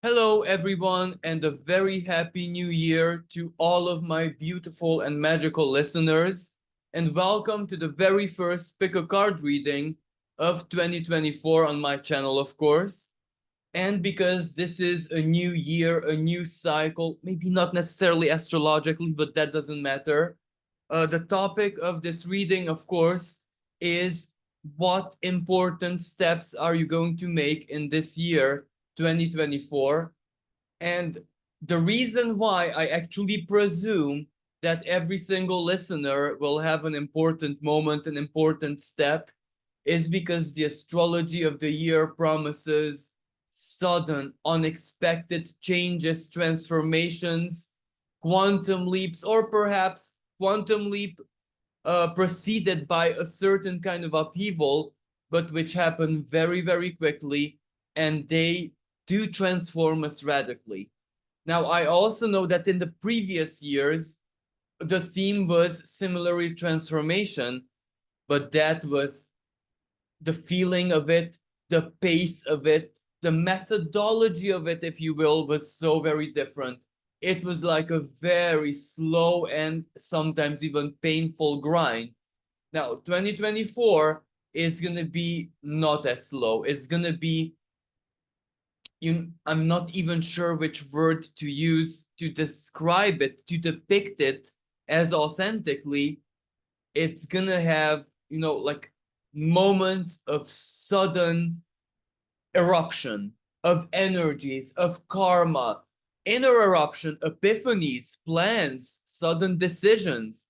Hello, everyone, and a very happy new year to all of my beautiful and magical listeners. And welcome to the very first pick a card reading of 2024 on my channel, of course. And because this is a new year, a new cycle, maybe not necessarily astrologically, but that doesn't matter. The topic of this reading, of course, is what important steps are you going to make in this year, 2024? And the reason why I actually presume that every single listener will have an important moment, an important step, is because the astrology of the year promises sudden, unexpected changes, transformations, quantum leaps, or perhaps quantum leap preceded by a certain kind of upheaval, but which happen very, very quickly, and they do transform us radically. Now, I also know that in the previous years, the theme was similarly transformation, but that was the feeling of it, the pace of it, the methodology of it, if you will, was so very different. It was like a very slow and sometimes even painful grind. Now, 2024 is going to be not as slow. It's going to be, I'm not even sure which word to use to describe it, to depict it as authentically. It's going to have, like moments of sudden eruption, of energies, of karma, inner eruption, epiphanies, plans, sudden decisions,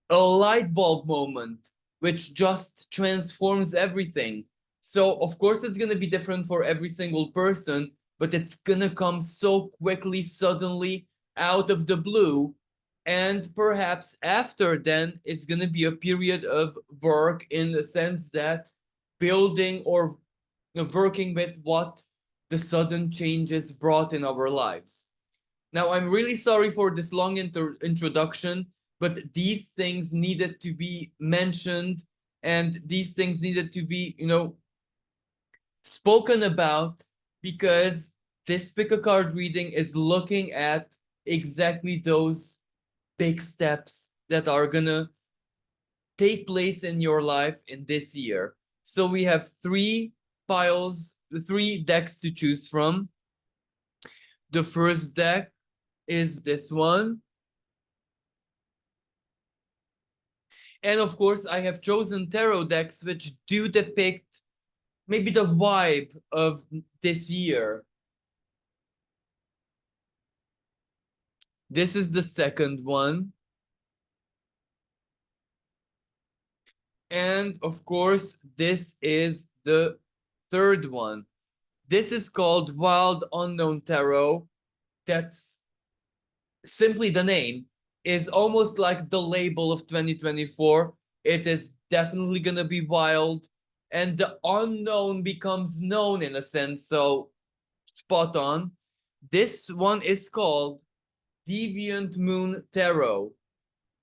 a light bulb moment, which just transforms everything. So, of course, it's going to be different for every single person, but it's going to come so quickly, suddenly, out of the blue. And perhaps after then, it's going to be a period of work in the sense that building or working with what the sudden changes brought in our lives. Now, I'm really sorry for this long introduction, but these things needed to be mentioned and these things needed to be, spoken about because this pick a card reading is looking at exactly those big steps that are gonna take place in your life in this year. So we have three decks to choose from. The first deck is this one. And of course, I have chosen tarot decks which do depict maybe the vibe of this year. This is the second one. And of course, this is the third one. This is called Wild Unknown Tarot. That's simply the name, is almost like the label of 2024. It is definitely going to be wild, and the unknown becomes known in a sense. So, spot on. This one is called Deviant Moon Tarot.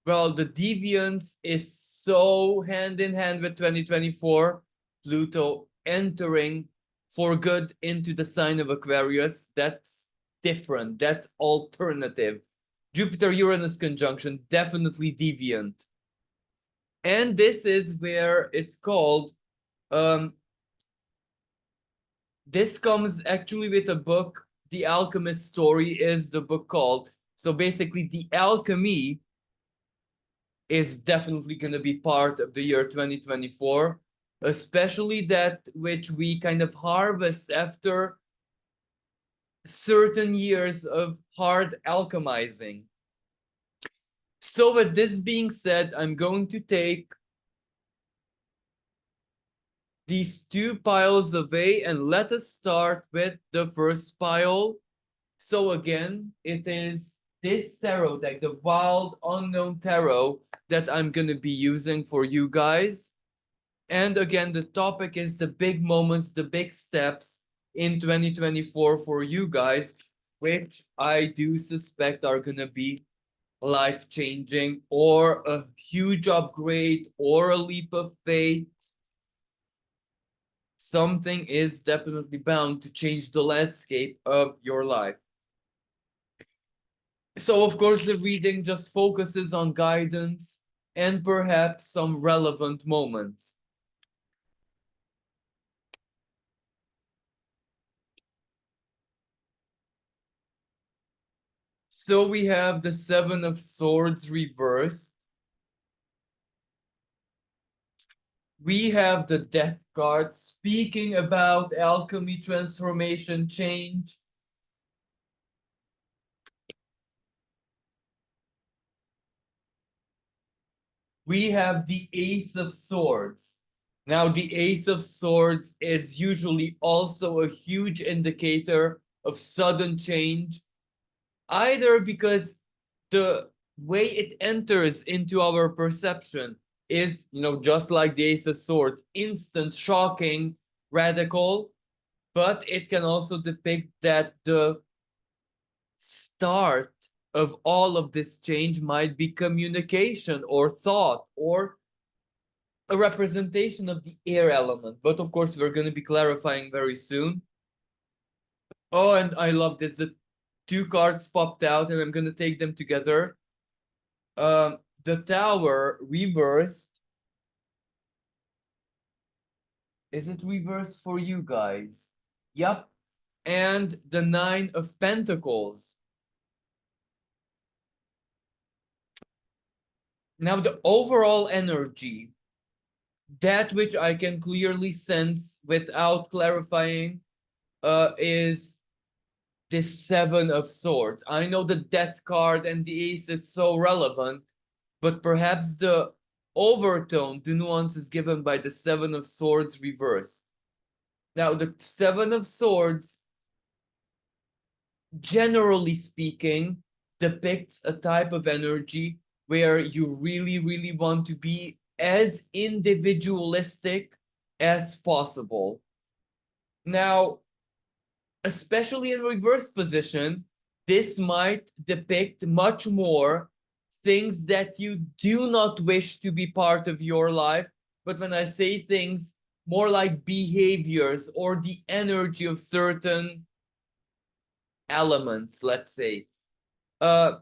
Well, the deviance is so hand in hand with 2024, Pluto entering for good into the sign of Aquarius. That's different. That's alternative. Jupiter Uranus conjunction, definitely deviant. And this is where it's called, um, this comes actually with a book. The Alchemist Story is the book called. So basically, the alchemy is definitely going to be part of the year 2024, especially that which we kind of harvest after certain years of hard alchemizing. So, with this being said, I'm going to take these two piles away and let us start with the first pile. So, again, it is this tarot deck, the Wild Unknown Tarot, that I'm going to be using for you guys. And again, the topic is the big moments, the big steps in 2024 for you guys, which I do suspect are going to be life changing or a huge upgrade or a leap of faith. something is definitely bound to change the landscape of your life. So, of course, the reading just focuses on guidance and perhaps some relevant moments. So we have the Seven of Swords reversed. We have the Death card speaking about alchemy, transformation, change. We have the Ace of Swords. Now, the Ace of Swords is usually also a huge indicator of sudden change, either because the way it enters into our perception is, just like the Ace of Swords, instant, shocking, radical, but it can also depict that the start of all of this change might be communication or thought or a representation of the air element. But of course, we're going to be clarifying very soon. Oh, and I love this. The two cards popped out, and I'm going to take them together. The Tower reversed. Is it reversed for you guys? Yep. And the Nine of Pentacles. Now, the overall energy, that which I can clearly sense without clarifying, is the Seven of Swords. I know the Death card and the Ace is so relevant, but perhaps the overtone, the nuance is given by the Seven of Swords reversed. Now, the Seven of Swords, generally speaking, depicts a type of energy where you really, really want to be as individualistic as possible. Now, especially in reverse position, this might depict much more things that you do not wish to be part of your life. But when I say things, more like behaviors or the energy of certain elements, let's say. Uh,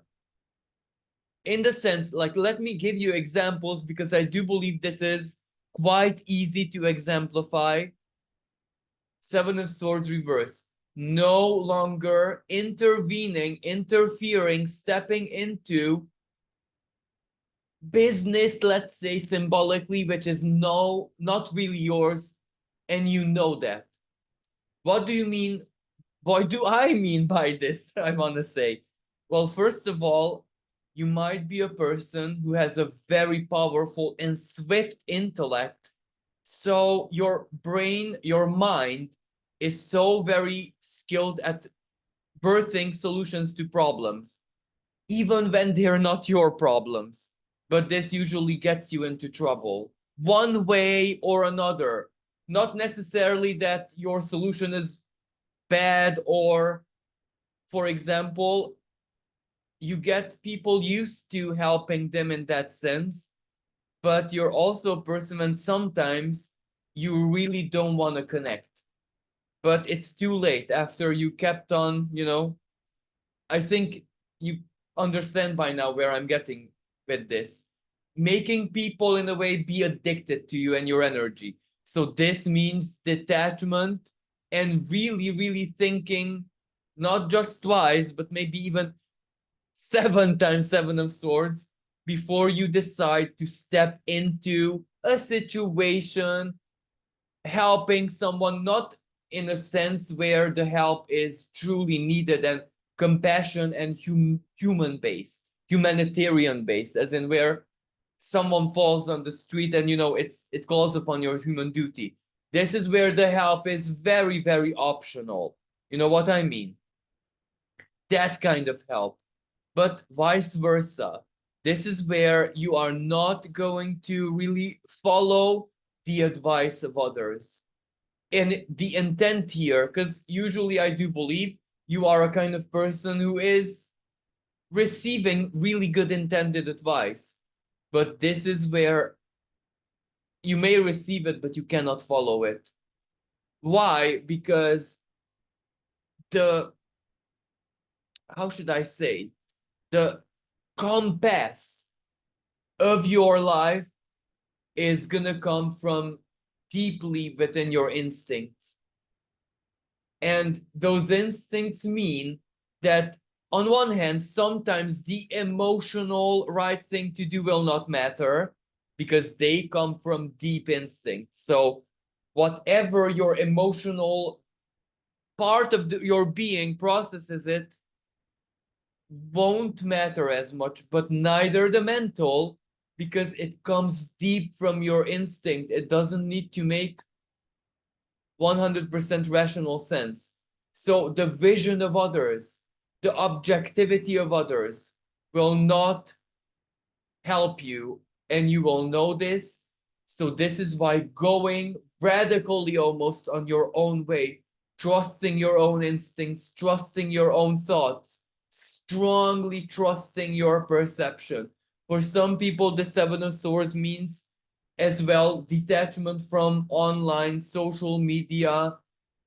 in the sense, like, let me give you examples because I do believe this is quite easy to exemplify. Seven of Swords reverse. No longer intervening, interfering, stepping into business, let's say symbolically, which is not really yours, and you know that. What do you mean? What do I mean by this? I want to say. Well, first of all, you might be a person who has a very powerful and swift intellect. So your brain, your mind is so very skilled at birthing solutions to problems, even when they're not your problems. But this usually gets you into trouble, one way or another. Not necessarily that your solution is bad, or, for example, you get people used to helping them in that sense, but you're also a person and sometimes you really don't want to connect. But it's too late after you kept on, I think you understand by now where I'm getting with this. Making people in a way be addicted to you and your energy. So this means detachment and really, really thinking not just twice, but maybe even 7 times Seven of Swords before you decide to step into a situation, helping someone, not in a sense where the help is truly needed and compassion and human based, humanitarian based, as in where someone falls on the street and it calls upon your human duty. This is where the help is very, very optional. You know what I mean? That kind of help. But vice versa. This is where you are not going to really follow the advice of others. And the intent here, because usually I do believe you are a kind of person who is receiving really good intended advice. But this is where you may receive it, but you cannot follow it. Why? Because the, how should I say, the compass of your life is gonna come from deeply within your instincts. And those instincts mean that, on one hand, sometimes the emotional right thing to do will not matter because they come from deep instincts. So, whatever your emotional part of your being processes, it won't matter as much, but neither the mental, because it comes deep from your instinct. It doesn't need to make 100% rational sense. So the vision of others, the objectivity of others will not help you, and you will know this. So this is why going radically almost on your own way, trusting your own instincts, trusting your own thoughts, strongly trusting your perception. For some people, the Seven of Swords means as well detachment from online social media,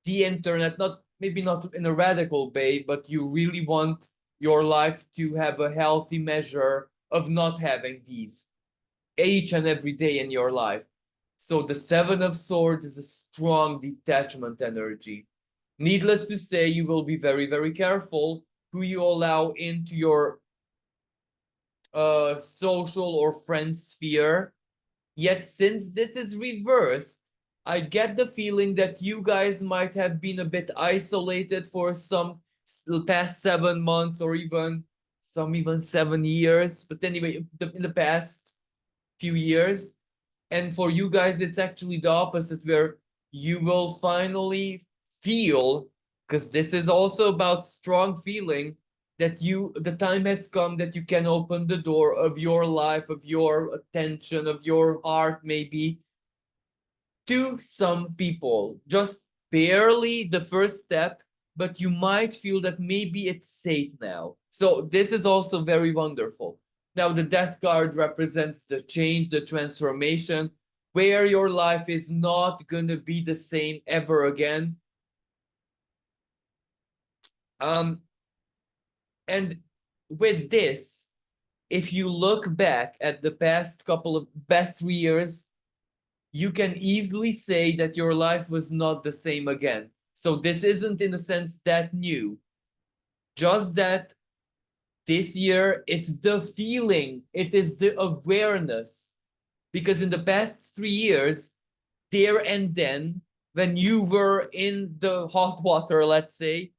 the internet, not maybe not in a radical way, but you really want your life to have a healthy measure of not having these each and every day in your life. So the Seven of Swords is a strong detachment energy. Needless to say, you will be very, very careful who you allow into your social or friend sphere. Yet, since this is reversed, I get the feeling that you guys might have been a bit isolated for some past 7 months, or even 7 years. But anyway, in the past few years. And for you guys, it's actually the opposite, where you will finally feel, because this is also about strong feeling, that the time has come that you can open the door of your life, of your attention, of your heart, maybe, to some people. Just barely the first step, but you might feel that maybe it's safe now. So this is also very wonderful. Now, the death card represents the change, the transformation, where your life is not going to be the same ever again. Um, and with this, if you look back at the past 3 years, you can easily say that your life was not the same again. So this isn't in a sense that new, just that this year it's the feeling, it is the awareness. Because in the past 3 years, there and then, when you were in the hot water, let's say,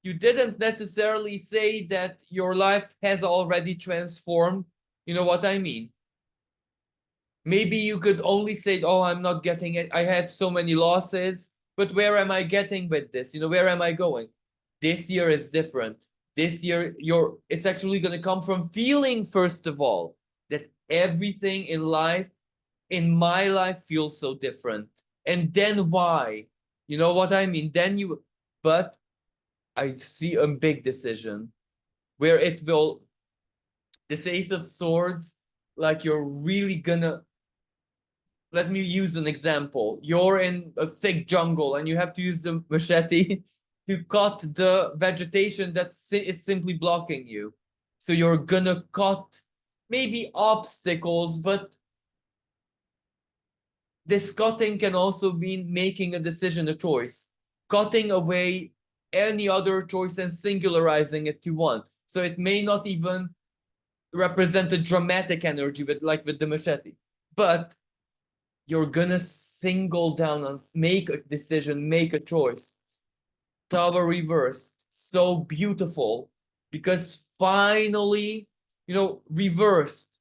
you didn't necessarily say that your life has already transformed. You know what I mean? Maybe you could only say, oh, I'm not getting it. I had so many losses, but where am I getting with this? Where am I going? This year is different. This year, it's actually going to come from feeling, first of all, that everything in my life feels so different. And then why? You know what I mean? But I see a big decision where it will, this Ace of Swords, like you're really gonna, let me use an example. You're in a thick jungle and you have to use the machete to cut the vegetation that is simply blocking you. So you're gonna cut maybe obstacles, but this cutting can also mean making a decision, a choice, cutting away any other choice and singularizing it to one. So it may not even represent a dramatic energy, like with the machete, but you're gonna single down on, make a decision, make a choice. Tower reversed, so beautiful, because finally, reversed,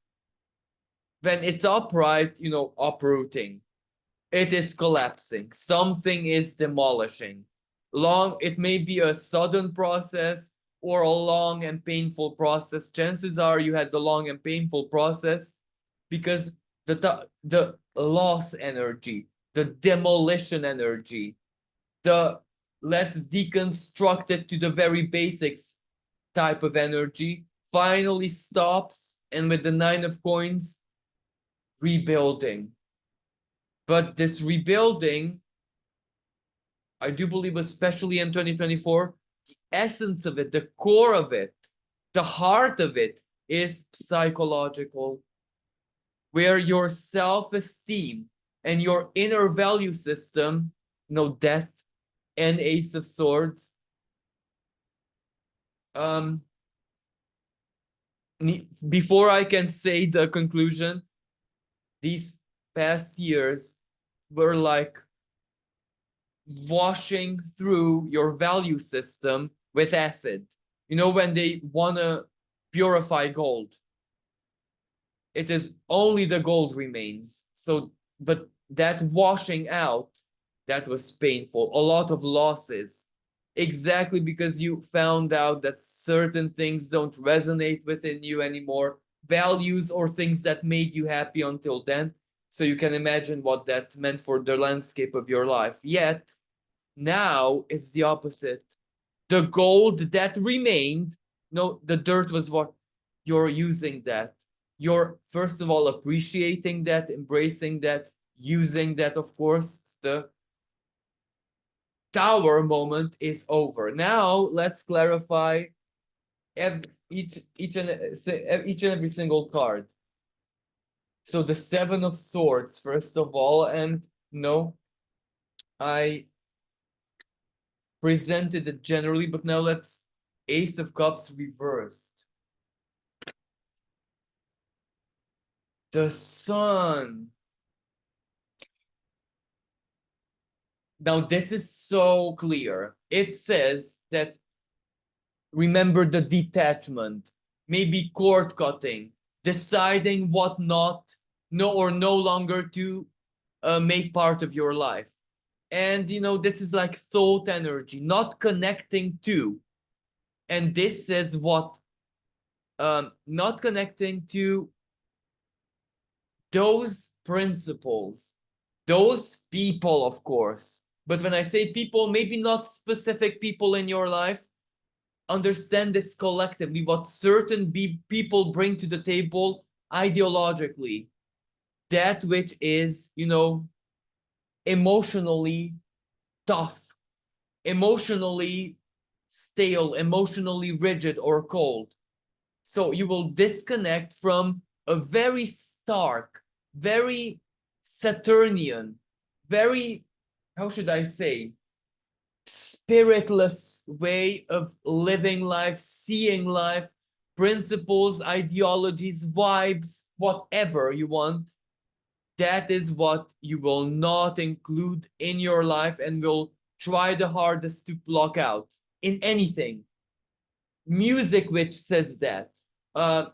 when it's upright, uprooting, it is collapsing, something is demolishing. It may be a sudden process or a long and painful process. Chances are you had the long and painful process, because the loss energy, the demolition energy, the let's deconstruct it to the very basics type of energy finally stops, and with the Nine of Coins, rebuilding. But this rebuilding I do believe, especially in 2024, the essence of it, the core of it, the heart of it is psychological, where your self-esteem and your inner value system, death and Ace of Swords, um, before I can say the conclusion, these past years were like washing through your value system with acid. When they want to purify gold, it is only the gold remains. So, but that washing out, that was painful. A lot of losses. Exactly because you found out that certain things don't resonate within you anymore, values or things that made you happy until then. So you can imagine what that meant for the landscape of your life. Yet, now it's the opposite. The gold that remained, no, the dirt was what you're using that. You're first of all appreciating that, embracing that, using that, of course. The tower moment is over. Now let's clarify each and every single card. So the Seven of Swords, first of all, and no, I presented it generally, but now let's Ace of Cups reversed. The Sun. Now this is so clear. It says that remember the detachment, maybe cord cutting, deciding what not, no longer to make part of your life. And this is like thought energy, not connecting to. And this says what? Not connecting to those principles, those people, of course. But when I say people, maybe not specific people in your life, understand this collectively, what certain people bring to the table ideologically, that which is, emotionally tough, emotionally stale, emotionally rigid or cold. So you will disconnect from a very stark, very Saturnian, very, how should I say, spiritless way of living life, seeing life, principles, ideologies, vibes, whatever you want. That is what you will not include in your life and will try the hardest to block out in anything. Music which says that. Uh,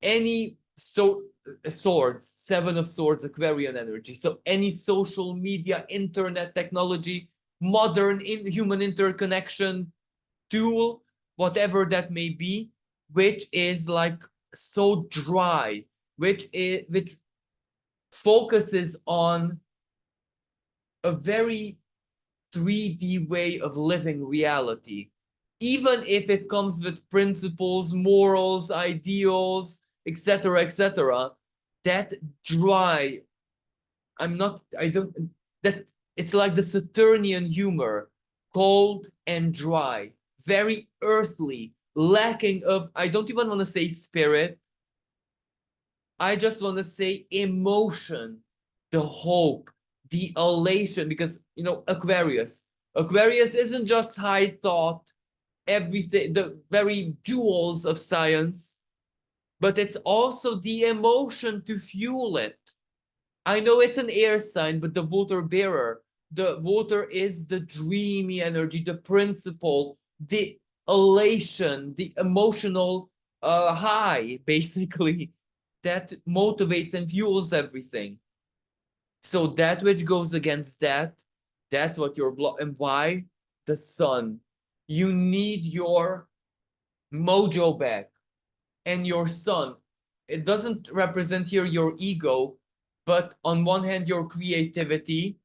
any swords, Seven of Swords, Aquarian energy. So any social media, internet technology, modern human interconnection tool, whatever that may be, which is like so dry, which focuses on a very 3D way of living reality, even if it comes with principles, morals, ideals, etc., etc. That dry, I don't, that it's like the Saturnian humor, cold and dry, very earthly, lacking of, I don't even want to say spirit, I just want to say emotion, the hope, the elation, because Aquarius isn't just high thought, everything, the very jewels of science, but it's also the emotion to fuel it. I know it's an air sign, but the water bearer, the water is the dreamy energy, the principle, the elation, the emotional high, basically, that motivates and fuels everything. So that which goes against that, that's what you're and why? The Sun. You need your mojo back and your Sun. It doesn't represent here your ego, but on one hand, your creativity,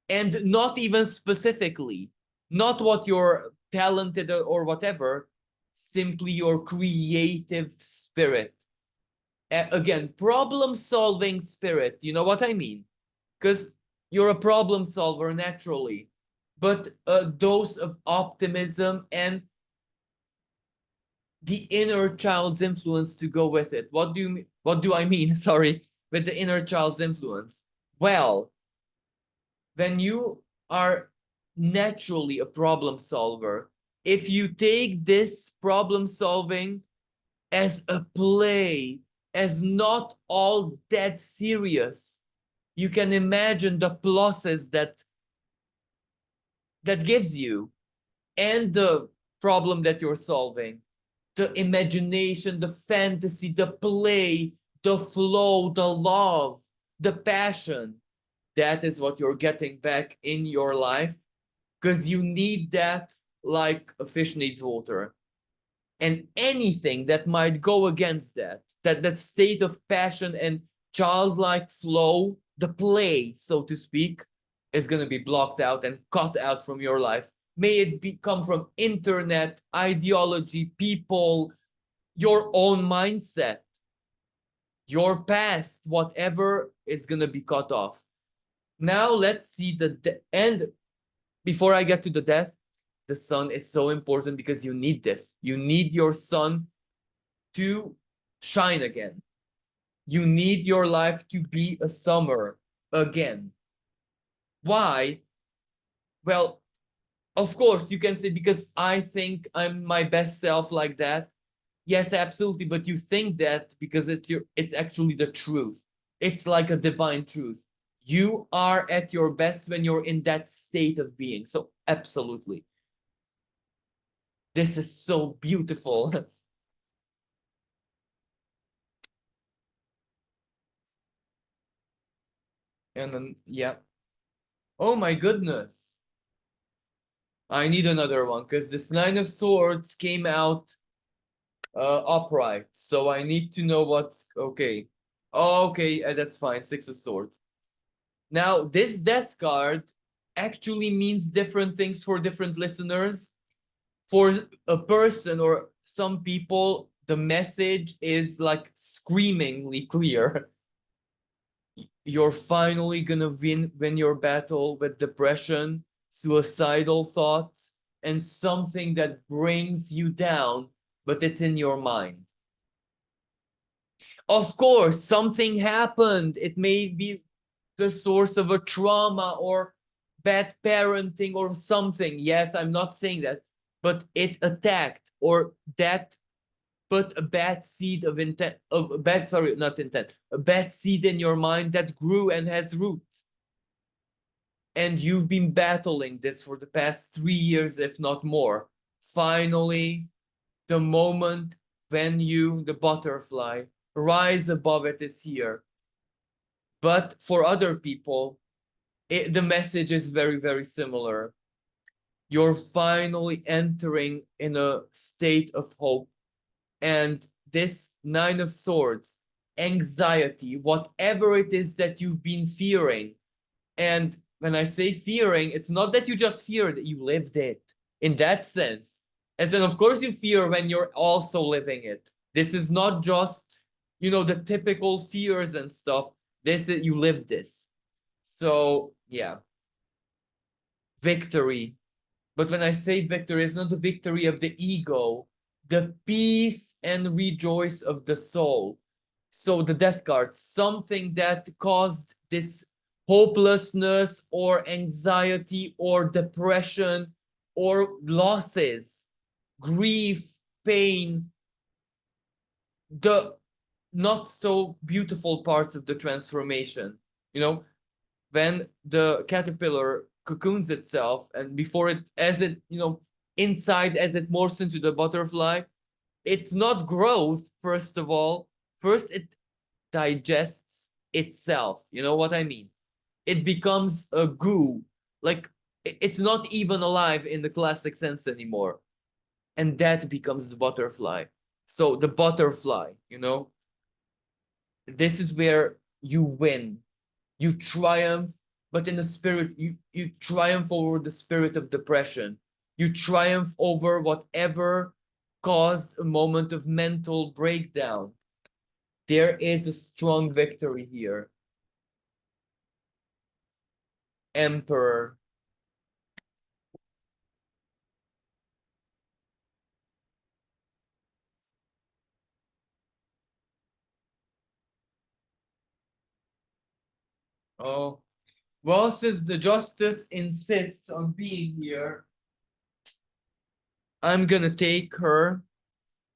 and not even specifically, not what you're talented or whatever, simply your creative spirit. Again, problem solving spirit. You know what I mean? Because You're a problem solver naturally, but a dose of optimism and the inner child's influence to go with it. What do I mean? Sorry, with the inner child's influence. Well, when you are naturally a problem solver, if you take this problem solving as a play, as not all that serious, you can imagine the pluses that gives you, and the problem that you're solving, the imagination, the fantasy, the play, the flow, the love, the passion. That is what you're getting back in your life, because you need that like a fish needs water. And anything that might go against that state of passion and childlike flow, the play, so to speak, is going to be blocked out and cut out from your life. May it come from internet, ideology, people, your own mindset, your past, whatever is going to be cut off. Now let's see the end. Before I get to the death, the sun is so important because you need this. You need your sun to shine again. You need your life to be a summer again. Why? Well, of course, you can say because I think I'm my best self like that. Yes, absolutely. But you think that because it's actually the truth. It's like a divine truth. You are at your best when you're in that state of being. So absolutely. This is so beautiful. And then, yeah. Oh my goodness. I need another one because this Nine of Swords came out upright. So I need to know what's okay. Okay, that's fine. Six of Swords. Now, this death card actually means different things for different listeners. For a person or some people, the message is like screamingly clear. You're finally gonna win your battle with depression, suicidal thoughts, and something that brings you down, but it's in your mind. Of course, something happened. It may be the source of a trauma or bad parenting or something. Yes, I'm not saying that, but it attacked or that put a bad seed of intent, of a bad, sorry, not intent, a bad seed in your mind that grew and has roots. And you've been battling this for the past 3 years, if not more. Finally, the moment when you, the butterfly, rise above it is here. But for other people, the message is very, very similar. You're finally entering in a state of hope. And this Nine of Swords, anxiety, whatever it is that you've been fearing. And when I say fearing, it's not that you just feared it, you lived it in that sense. And then, of course, you fear when you're also living it. This is not just, the typical fears and stuff. This is, you live this. So, yeah, victory. But when I say victory, it's not the victory of the ego, the peace and rejoice of the soul. So the death card, something that caused this hopelessness or anxiety or depression or losses, grief, pain, the not so beautiful parts of the transformation. When the caterpillar cocoons itself and before it, as it, inside as it morphs into the butterfly, it's not growth, first of all. First, it digests itself. You know what I mean? It becomes a goo. Like, it's not even alive in the classic sense anymore. And that becomes the butterfly. So the butterfly, this is where you win. You triumph, but in the spirit, you triumph over the spirit of depression. You triumph over whatever caused a moment of mental breakdown. There is a strong victory here. Emperor. Oh, well, since the justice insists on being here, I'm gonna take her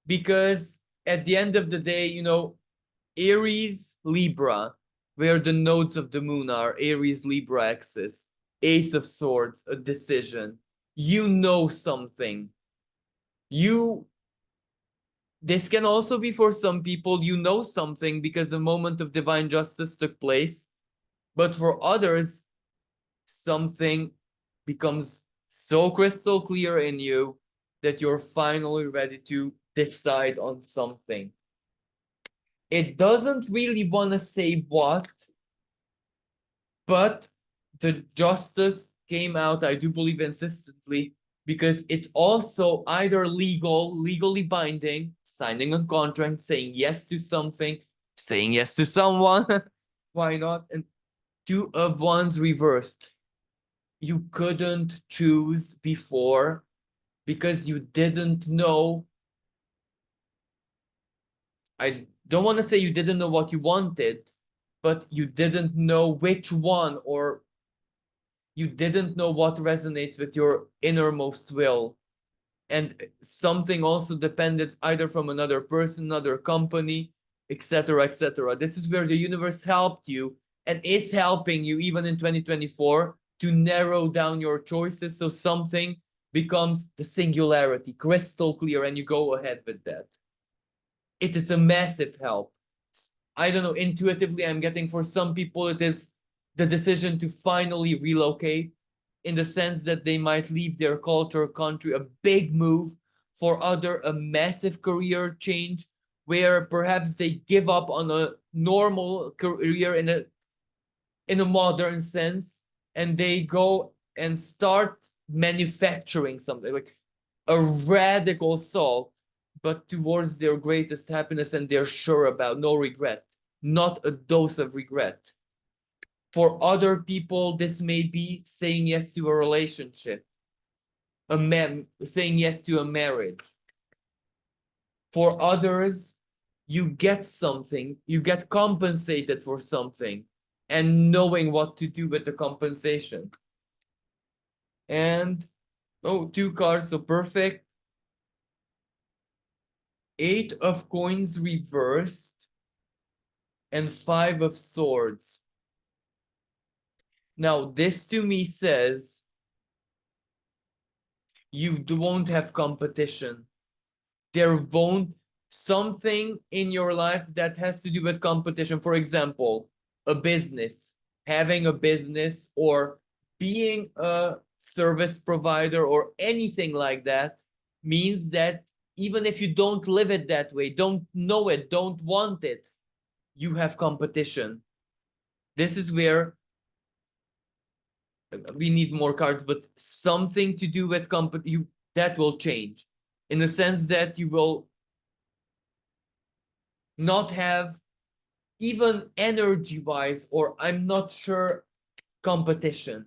because at the end of the day, Aries, Libra, where the nodes of the moon are, Aries, Libra axis, Ace of Swords, a decision. You know something. You, this can also be for some people, you know something because a moment of divine justice took place. But for others, something becomes so crystal clear in you that you're finally ready to decide on something. It doesn't really want to say what, but the justice came out, I do believe, insistently, because it's also either legally binding, signing a contract, saying yes to something, saying yes to someone, why not? And two of wands reversed. You couldn't choose before because you didn't know. I don't want to say you didn't know what you wanted, but you didn't know which one, or you didn't know what resonates with your innermost will. And something also depended either from another person, another company, etc., etc. This is where the universe helped you and is helping you even in 2024 to narrow down your choices so something becomes the singularity, crystal clear, and you go ahead with that. It is a massive help. I don't know, intuitively, I'm getting for some people, it is the decision to finally relocate in the sense that they might leave their culture, country, a big move. For other, a massive career change where perhaps they give up on a normal career in a modern sense and they go and start manufacturing something like a radical soul, but towards their greatest happiness, and they're sure about no regret, not a dose of regret. For other people, this may be saying yes to a relationship, saying yes to a marriage. For others, you get something, you get compensated for something, and knowing what to do with the compensation. And oh, two cards, so perfect. Eight of coins reversed and five of swords. Now, this to me says you won't have competition. There won't something in your life that has to do with competition. For example, a business, having a business or being a service provider or anything like that means that even if you don't live it that way, don't know it, don't want it, you have competition. This is where we need more cards, but something to do with you that will change in the sense that you will not have even energy wise, or I'm not sure, competition.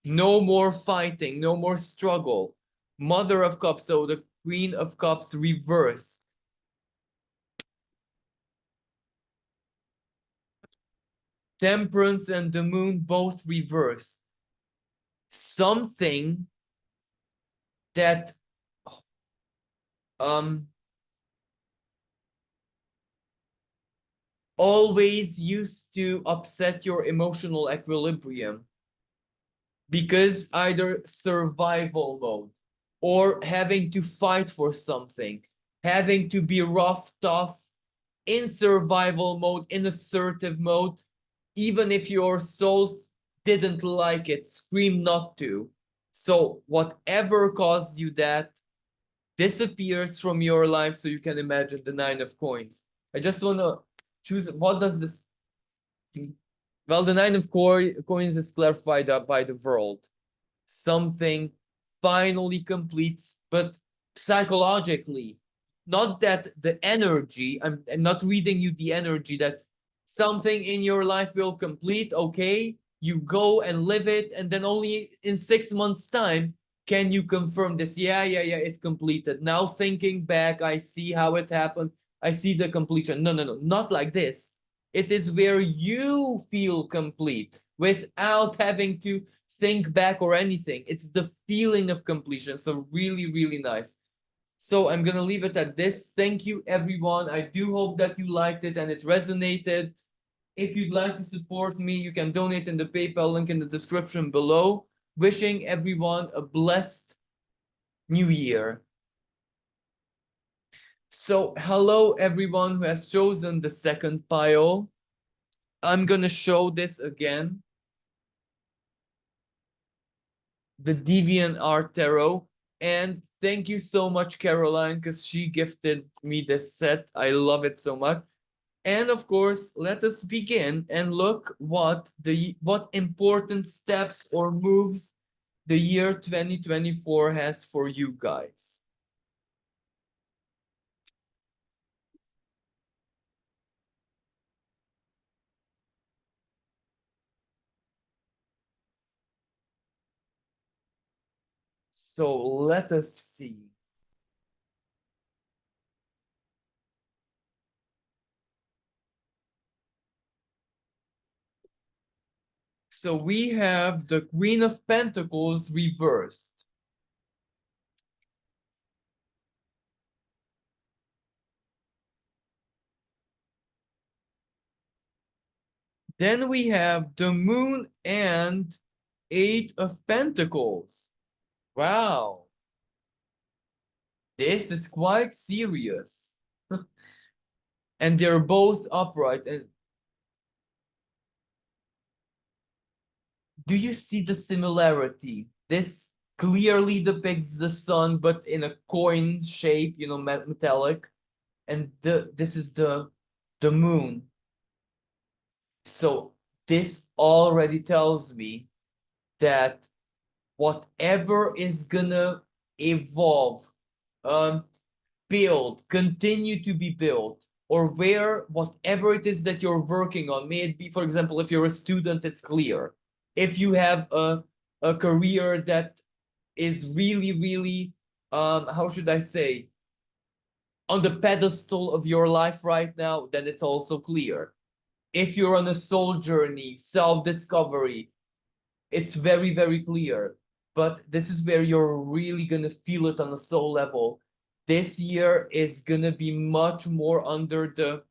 No more fighting, no more struggle. Mother of Cups, so the Queen of Cups reverse. Temperance and the Moon both reverse. Something that um always used to upset your emotional equilibrium because either survival mode or having to fight for something, having to be rough, tough, in survival mode, in assertive mode, even if your souls didn't like it, scream not to. So whatever caused you that disappears from your life, so you can imagine the Nine of Coins. I just want to choose, what does this, well, the Nine of Coins is clarified by the world. Something finally completes, but psychologically, not that the energy, I'm not reading you the energy that something in your life will complete, okay, you go and live it, and then only in 6 months' time can you confirm this. Yeah, it's completed. Now thinking back, I see how it happened. I see the completion. No, not like this. It is where you feel complete without having to think back or anything. It's the feeling of completion. So really, really nice. So I'm going to leave it at this. Thank you, everyone. I do hope that you liked it and it resonated. If you'd like to support me, you can donate in the PayPal link in the description below. Wishing everyone a blessed new year. So hello, everyone who has chosen the second pile. I'm going to show this again. The Deviant Art Tarot. And thank you so much, Caroline, because she gifted me this set. I love it so much. And of course, let us begin and look what important steps or moves the year 2024 has for you guys. So let us see. So we have the Queen of Pentacles reversed. Then we have the Moon and Eight of Pentacles. Wow. This is quite serious. And they're both upright. And do you see the similarity? This clearly depicts the sun, but in a coin shape, metallic. And this is the moon. So this already tells me that whatever is gonna evolve, um, build, continue to be built, or where whatever it is that you're working on, may it be, for example, if you're a student, it's clear. If you have a career that is really, really, how should I say, on the pedestal of your life right now, then it's also clear. If you're on a soul journey, self-discovery, it's very, very clear. But this is where you're really gonna feel it on a soul level. This year is gonna be much more under the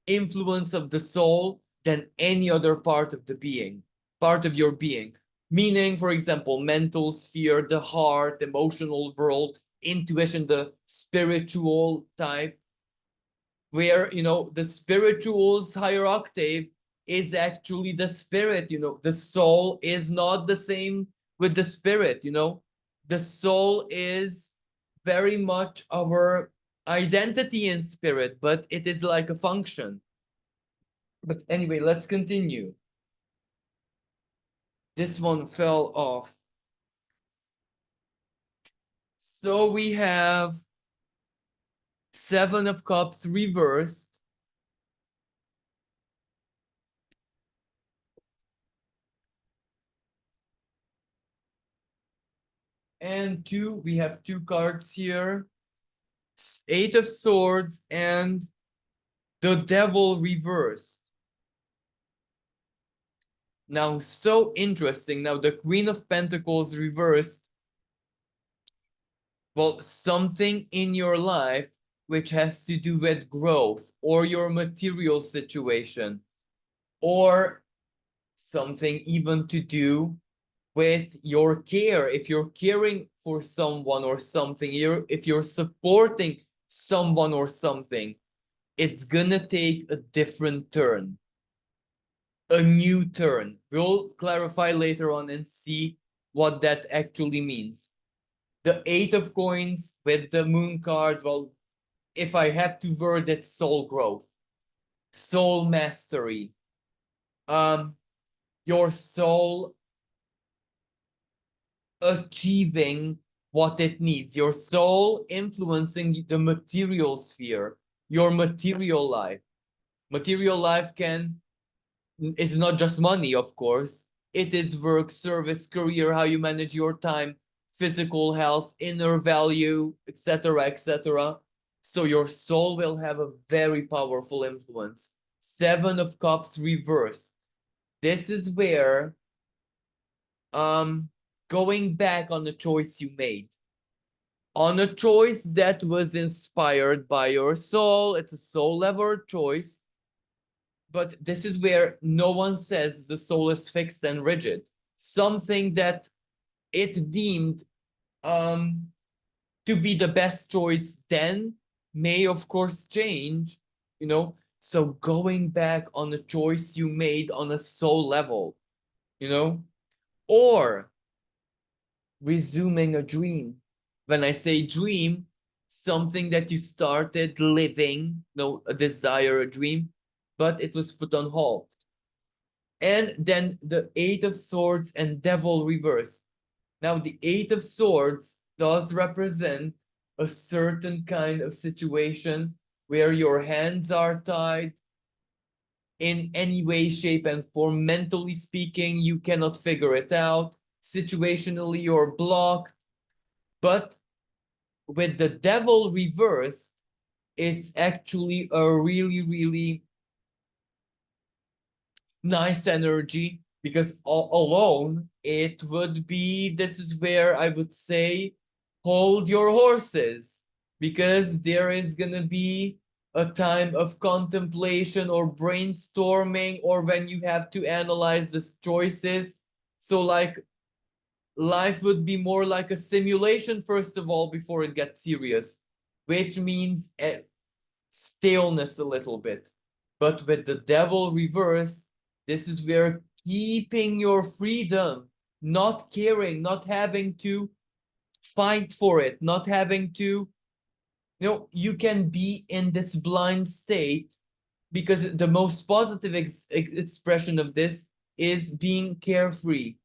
influence of the soul than any other part of the being, part of your being. Meaning, for example, mental sphere, the heart, emotional world, intuition, the spiritual type, where the spiritual's higher octave is actually the spirit. The soul is not the same with the spirit. The soul is very much our identity in spirit, but it is like a function. But anyway, let's continue. This one fell off. So we have Seven of Cups reversed. And we have two cards here. Eight of Swords and the Devil reversed. Now, so interesting. Now, the Queen of Pentacles reversed. Well, something in your life which has to do with growth or your material situation, or something even to do with your care. If you're caring for someone or something, if you're supporting someone or something, it's gonna take a different turn, a new turn. We'll clarify later on and see what that actually means. The Eight of Coins with the Moon card, well, if I have to word it, soul growth, soul mastery, your soul achieving what it needs, your soul influencing the material sphere, your material life. Material life is not just money, of course. It is work, service, career, how you manage your time, physical health, inner value, etc., etc. So your soul will have a very powerful influence. Seven of Cups reversed. This is where um going back on the choice you made, on a choice that was inspired by your soul. It's a soul level choice, but this is where no one says the soul is fixed and rigid. Something that it deemed um to be the best choice then may of course change, you know. So going back on a choice you made on a soul level, you know, or resuming a dream. When I say dream, something that you started living, no, a desire, a dream, but it was put on hold. And then the Eight of Swords and Devil reverse. Now, the Eight of Swords does represent a certain kind of situation where your hands are tied in any way, shape, and form. Mentally speaking, you cannot figure it out. Situationally, you're blocked. But with the Devil reversed, it's actually a really, really nice energy, because alone it would be, this is where I would say hold your horses, because there is going to be a time of contemplation or brainstorming, or when you have to analyze the choices. So like life would be more like a simulation first of all before it gets serious, which means stillness a little bit. But with the Devil reversed, this is where keeping your freedom, not caring, not having to fight for it, not having to, you can be in this blind state, because the most positive expression of this is being carefree,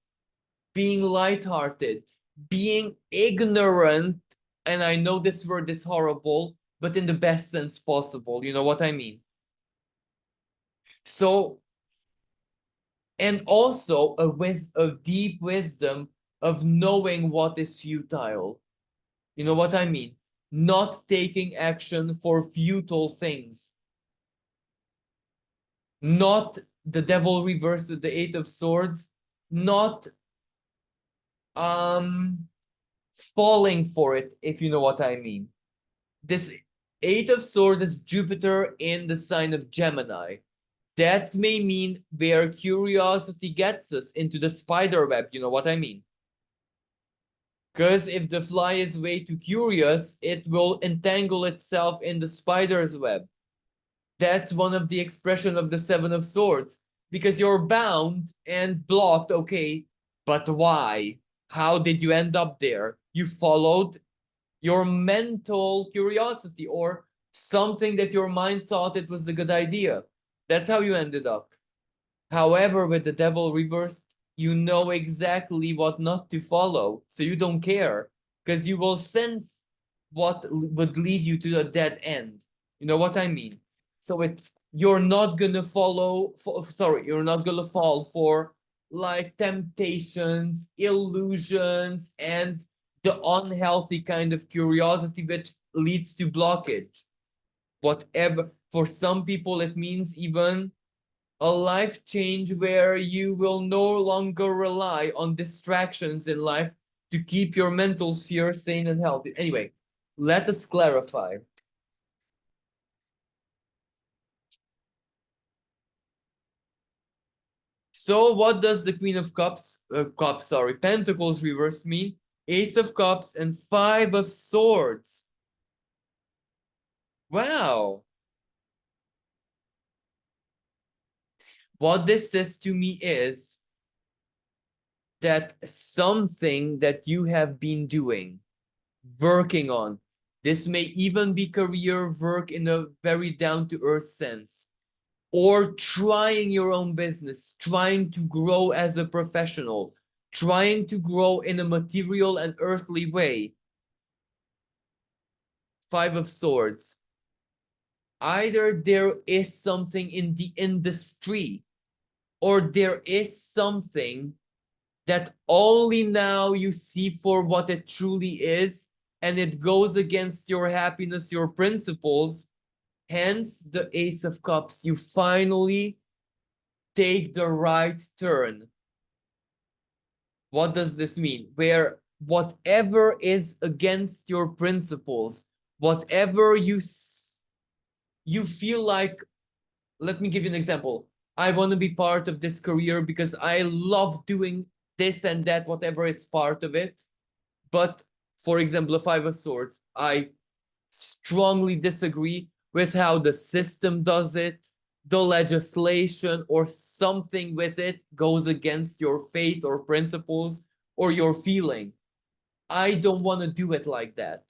being lighthearted, being ignorant. And I know this word is horrible, but in the best sense possible. You know what I mean? So, and also a deep wisdom of knowing what is futile. You know what I mean? Not taking action for futile things. Not the Devil reversed with the Eight of Swords. Not um falling for it, if you know what I mean. This Eight of Swords is Jupiter in the sign of Gemini. That may mean where curiosity gets us into the spider web, you know what I mean? Because if the fly is way too curious, it will entangle itself in the spider's web. That's one of the expression of the Seven of Swords. Because you're bound and blocked, okay, but why? How did you end up there? You followed your mental curiosity, or something that your mind thought it was a good idea. That's how you ended up. However, with the Devil reversed, you know exactly what not to follow, so you don't care, because you will sense what would lead you to a dead end. You know what I mean? So it's, you're not gonna you're not gonna fall for like temptations, illusions, and the unhealthy kind of curiosity which leads to blockage. Whatever, for some people, it means even a life change where you will no longer rely on distractions in life to keep your mental sphere sane and healthy. Anyway, let us clarify. So what does the Queen of Pentacles reverse mean? Ace of Cups and Five of Swords. Wow. What this says to me is that something that you have been doing, working on, this may even be career work in a very down to earth sense, or trying your own business, trying to grow as a professional, trying to grow in a material and earthly way. Five of Swords. Either there is something in the industry, or there is something that only now you see for what it truly is, and it goes against your happiness, your principles. Hence the Ace of Cups. You finally take the right turn. What does this mean? Where whatever is against your principles, whatever you feel like, let me give you an example. I want to be part of this career because I love doing this and that, whatever is part of it. But for example, the Five of Swords, I strongly disagree with how the system does it. The legislation or something with it goes against your faith or principles or your feeling. I don't want to do it like that.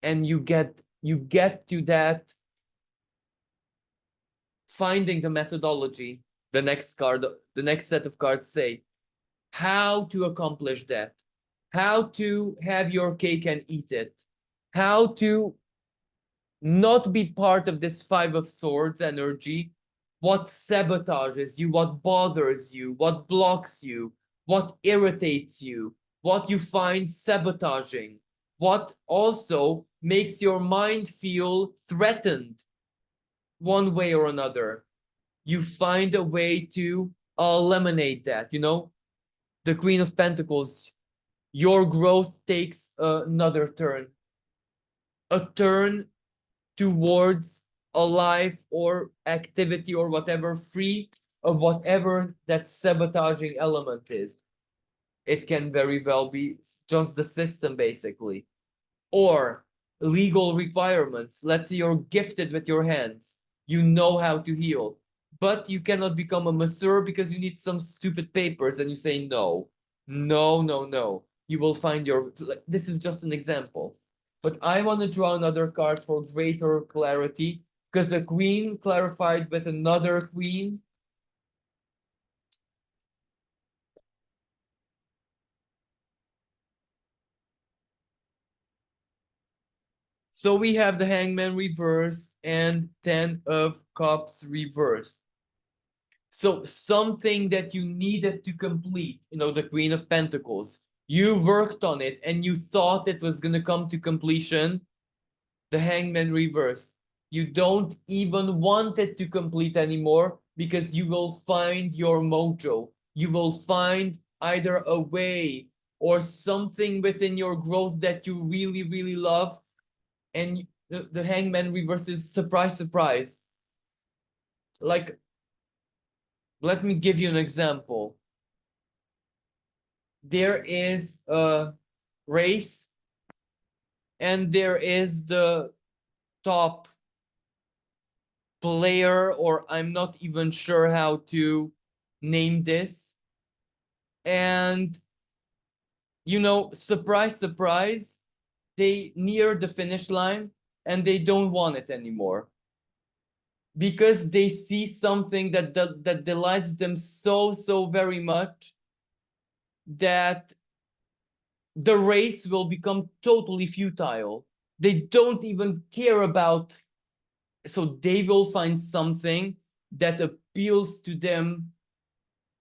And you get to that, finding the methodology. The next card, the next set of cards say how to accomplish that, how to have your cake and eat it, how to not be part of this Five of Swords energy. What sabotages you, what bothers you, what blocks you, what irritates you, what you find sabotaging, what also makes your mind feel threatened one way or another. You find a way to eliminate that, The Queen of Pentacles, your growth takes another turn, a turn towards a life or activity or whatever, free of whatever that sabotaging element is. It can very well be just the system, basically, or legal requirements. Let's say you're gifted with your hands, you know how to heal, but you cannot become a masseur because you need some stupid papers, and you say no, no, no, no. You will find your. This is just an example, but I want to draw another card for greater clarity because a queen clarified with another queen. So we have the Hangman reversed and Ten of Cups reversed. So something that you needed to complete, the Queen of Pentacles, you worked on it and you thought it was going to come to completion, the Hangman reversed. You don't even want it to complete anymore because you will find your mojo. You will find either a way or something within your growth that you really, really love. And the Hangman reverse is surprise, surprise. Like, let me give you an example. There is a race and there is the top player, or I'm not even sure how to name this. And, surprise, surprise, they near the finish line and they don't want it anymore because they see something that delights them so, so very much that the race will become totally futile. They don't even care about, so they will find something that appeals to them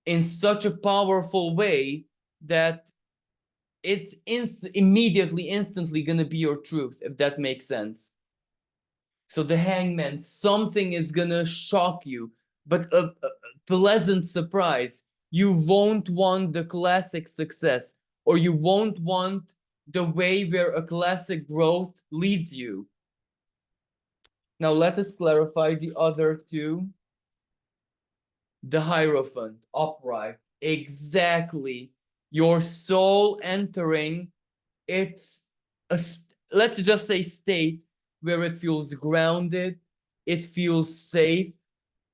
in such a powerful way that it's immediately, instantly going to be your truth, if that makes sense. So the Hangman, something is going to shock you, but a pleasant surprise. You won't want the classic success, or you won't want the way where a classic growth leads you. Now let us clarify the other two. The Hierophant, upright, exactly. Your soul entering, it's let's just say state where it feels grounded, it feels safe,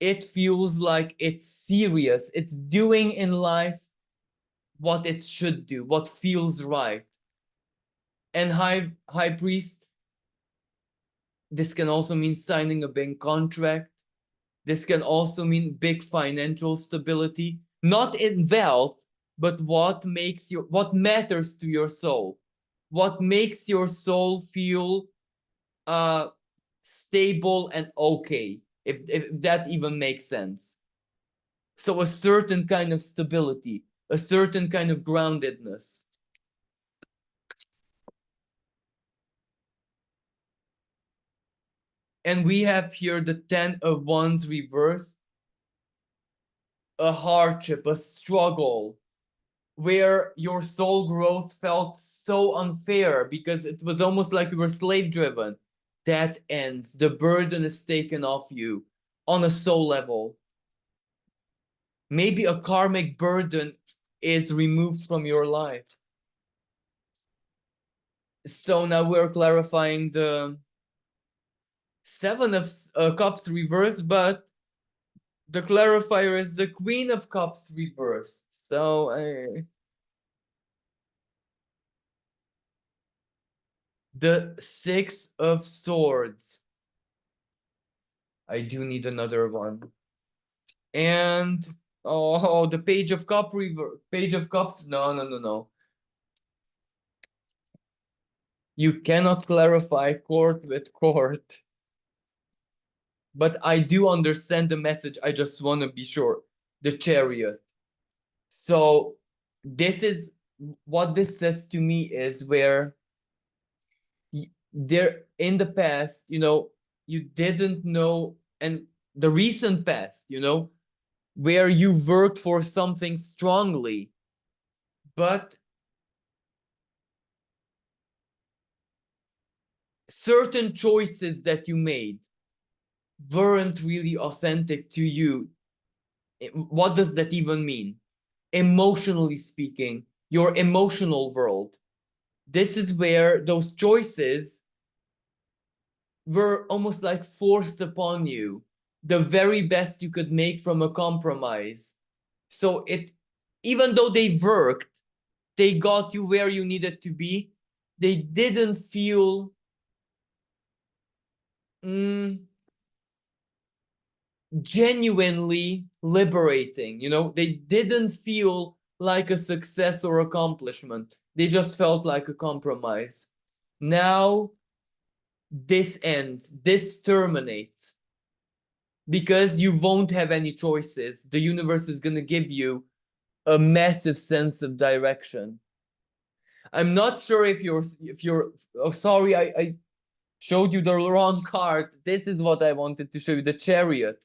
it feels like it's serious, it's doing in life what it should do, what feels right. And high priest, this can also mean signing a big contract. This can also mean big financial stability, not in wealth, but what matters to your soul, what makes your soul feel uh stable and okay, if that even makes sense. So a certain kind of stability, a certain kind of groundedness. And we have here the 10 of Wands reversed, a hardship, a struggle, where your soul growth felt so unfair because it was almost like you were slave driven. That ends. The burden is taken off you on a soul level. Maybe a karmic burden is removed from your life. So now we're clarifying the Seven of Cups reversed, but the clarifier is the Queen of Cups reversed. So the Six of Swords. I do need another one. And oh, the Page of Cups. No, no, no, no. You cannot clarify court with court. But I do understand the message. I just want to be sure. The Chariot. So this is what this says to me is where there in the past, you didn't know, and the recent past, where you worked for something strongly, but certain choices that you made weren't really authentic to you. What does that even mean? Emotionally speaking, your emotional world. This is where those choices were almost like forced upon you, the very best you could make from a compromise. So even though they worked, they got you where you needed to be, they didn't feel genuinely liberating. They didn't feel like a success or accomplishment. They just felt like a compromise. Now this ends, this terminates, because you won't have any choices. The universe is going to give you a massive sense of direction. I'm not sure if you're oh sorry, I showed you the wrong card. This is what I wanted to show you, the Chariot.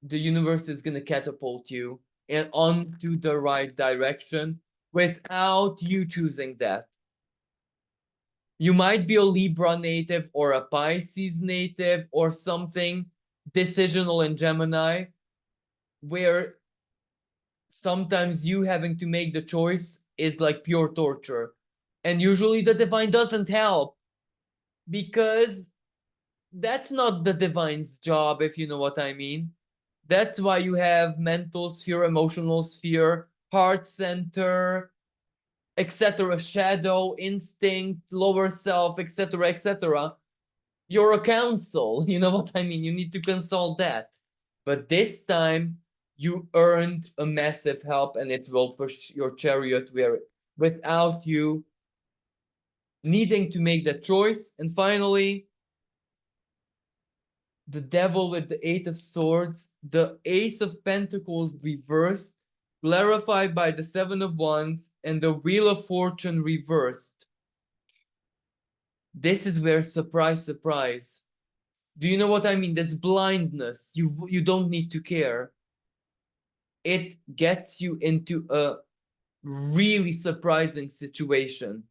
The universe is going to catapult you and onto the right direction without you choosing that. You might be a Libra native or a Pisces native or something decisional in Gemini, where sometimes you having to make the choice is like pure torture. And usually the divine doesn't help, because that's not the divine's job, if you know what I mean. That's why you have mental sphere, emotional sphere, heart center, etc., shadow, instinct, lower self, etc., etc. You're a council, you know what I mean? You need to consult that. But this time, you earned a massive help, and it will push your chariot where without you needing to make that choice. And finally, the devil with the Eight of Swords, the Ace of Pentacles reversed, clarified by the Seven of Wands, and the Wheel of Fortune reversed. This is where, surprise, surprise. Do you know what I mean? This blindness. You don't need to care. It gets you into a really surprising situation.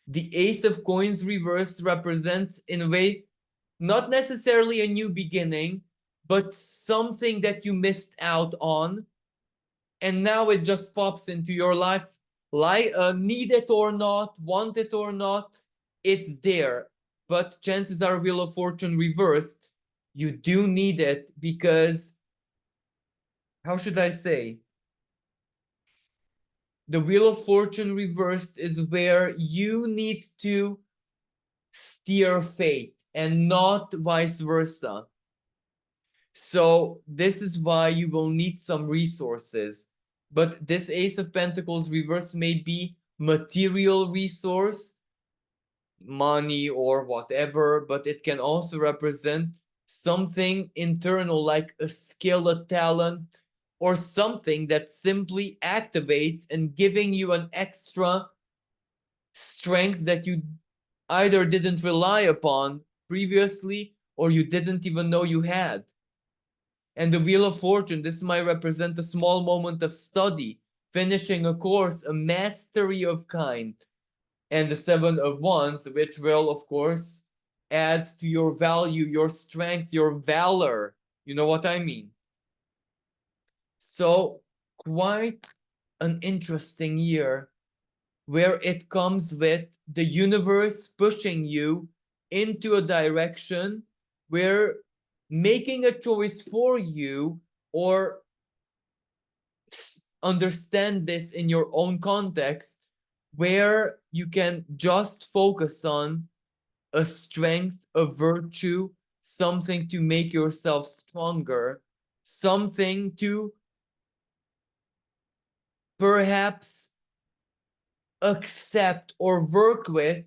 The Ace of Coins reversed represents, in a way, not necessarily a new beginning, but something that you missed out on, and now it just pops into your life. Like need it or not, want it or not, it's there. But chances are, Wheel of Fortune reversed, you do need it, because how should I say? The Wheel of Fortune reversed is where you need to steer fate and not vice versa. So this is why you will need some resources. But this Ace of Pentacles reverse may be material resource, money or whatever, but it can also represent something internal, like a skill, a talent, or something that simply activates and giving you an extra strength that you either didn't rely upon previously or you didn't even know you had. And the Wheel of Fortune, this might represent a small moment of study, finishing a course, a mastery of kind. And the Seven of Wands, which will, of course, add to your value, your strength, your valor. You know what I mean? So, quite an interesting year where it comes with the universe pushing you into a direction where making a choice for you, or understand this in your own context, where you can just focus on a strength, a virtue, something to make yourself stronger, something to perhaps accept or work with,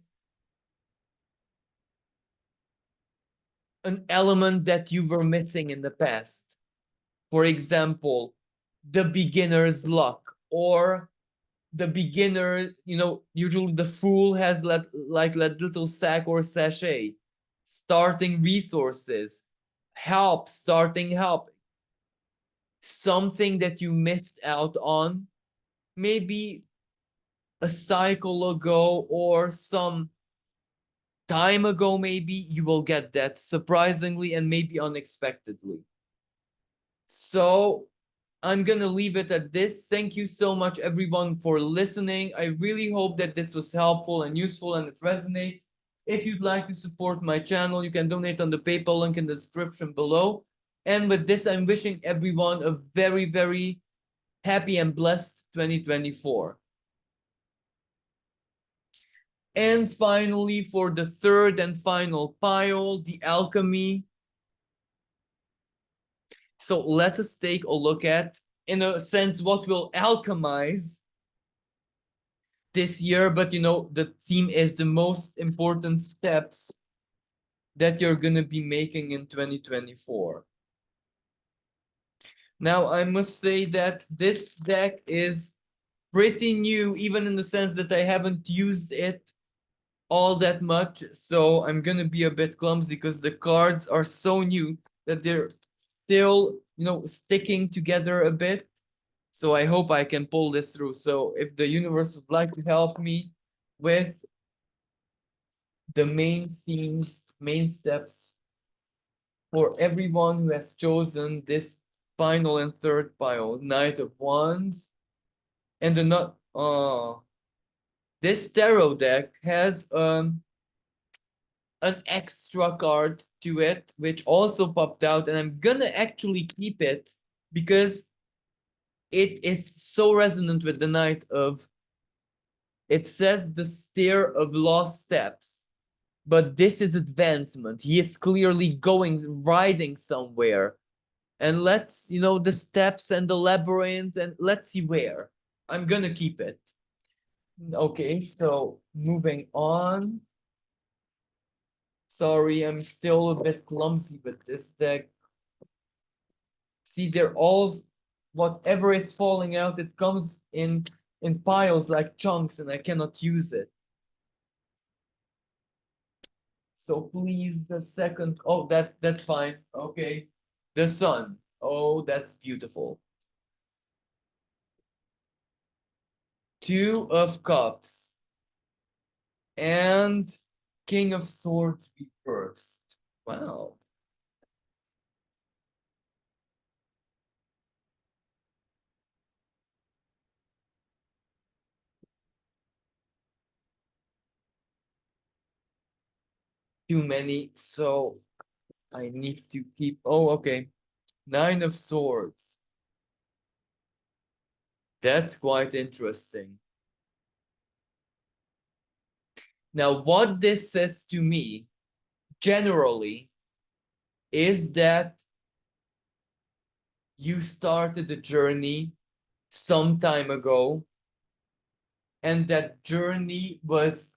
an element that you were missing in the past. For example, the beginner's luck, or the beginner, usually the fool has that little sack or sachet, starting resources, help, starting help, something that you missed out on, maybe a cycle ago or some time ago, maybe you will get that surprisingly and maybe unexpectedly. So I'm gonna leave it at this. Thank you so much, everyone, for listening. I really hope that this was helpful and useful and it resonates. If you'd like to support my channel, you can donate on the PayPal link in the description below. And with this, I'm wishing everyone a very, very happy and blessed 2024. And finally, for the third and final pile, the alchemy. So let us take a look at, in a sense, what will alchemize this year. But the theme is the most important steps that you're going to be making in 2024. Now, I must say that this deck is pretty new, even in the sense that I haven't used it all that much. So I'm going to be a bit clumsy because the cards are so new that they're still, sticking together a bit. So I hope I can pull this through. So if the universe would like to help me with the main themes, main steps for everyone who has chosen this final and third pile, Knight of Wands, and the not. This tarot deck has an extra card to it, which also popped out, and I'm gonna actually keep it because it is so resonant with the Knight of. It says the stair of lost steps, but this is advancement. He is clearly riding somewhere. And let's, the steps and the labyrinth, and let's see where. I'm gonna keep it. Okay, so moving on. Sorry, I'm still a bit clumsy with this deck. See, they're all, whatever is falling out, it comes in piles like chunks, and I cannot use it. So please, the second. Oh, that's fine. Okay. The sun. Oh, that's beautiful. Two of Cups and King of Swords reversed. Wow. Too many. So I need to keep. Oh, okay. Nine of Swords. That's quite interesting. Now, what this says to me generally is that you started a journey some time ago, and that journey was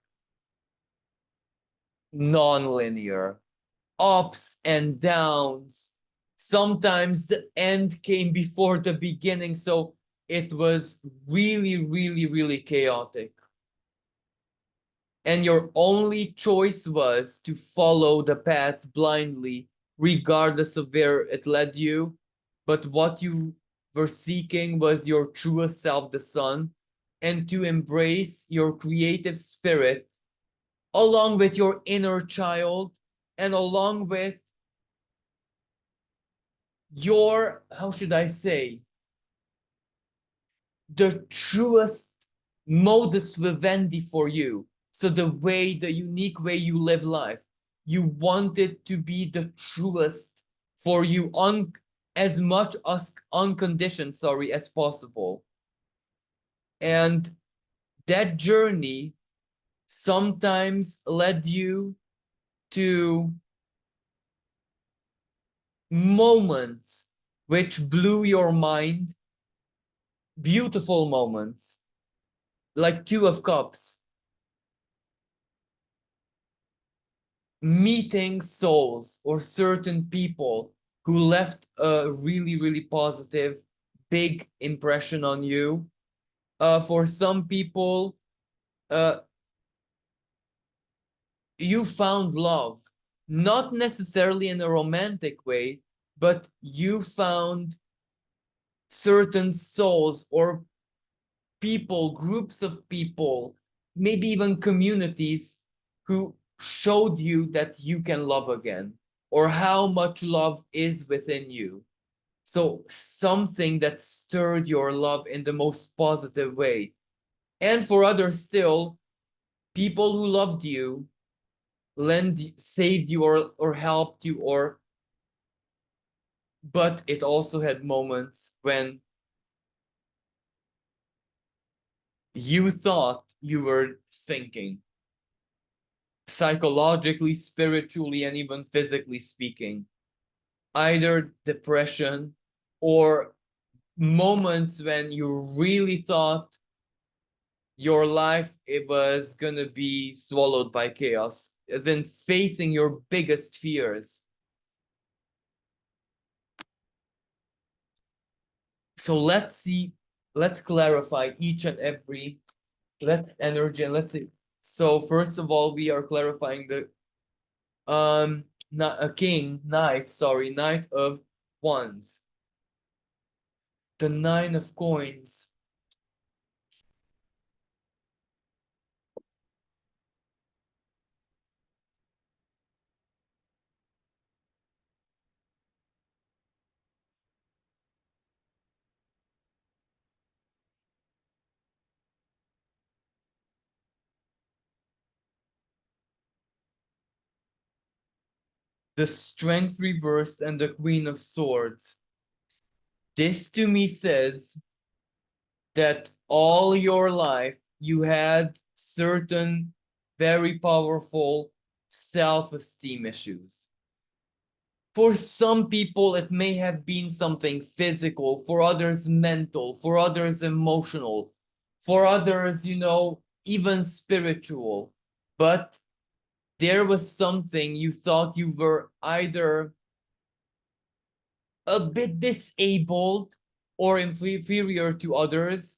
non-linear, ups and downs, Sometimes the end came before the beginning, so it was really, really, really chaotic. And your only choice was to follow the path blindly, regardless of where it led you. But what you were seeking was your truest self, the sun, and to embrace your creative spirit along with your inner child and along with your, how should I say, the truest modus vivendi for you. So the way, the unique way you live life, you want it to be the truest for you on as much as unconditioned, sorry, as possible. And that journey sometimes led you to moments which blew your mind, beautiful moments, like Two of Cups, meeting souls or certain people who left a really, really positive, big impression on you. For some people, uh, you found love, not necessarily in a romantic way, but you found certain souls or people, groups of people, maybe even communities who showed you that you can love again or how much love is within you. So something that stirred your love in the most positive way. And for others still, people who loved you, saved you or helped you or but it also had moments when you thought you were thinking psychologically, spiritually, and even physically speaking, either depression or moments when you really thought your life it was gonna be swallowed by chaos, as in facing your biggest fears. So let's see, let's clarify each and every let's energy and let's see. So first of all, we are clarifying the not a king, knight, sorry, knight of wands. The nine of coins. The strength reversed and the queen of swords. This to me says that all your life you had certain very powerful self-esteem issues. For some people, it may have been something physical, for others, mental, for others, emotional, for others, even spiritual. But there was something you thought you were either a bit disabled or inferior to others,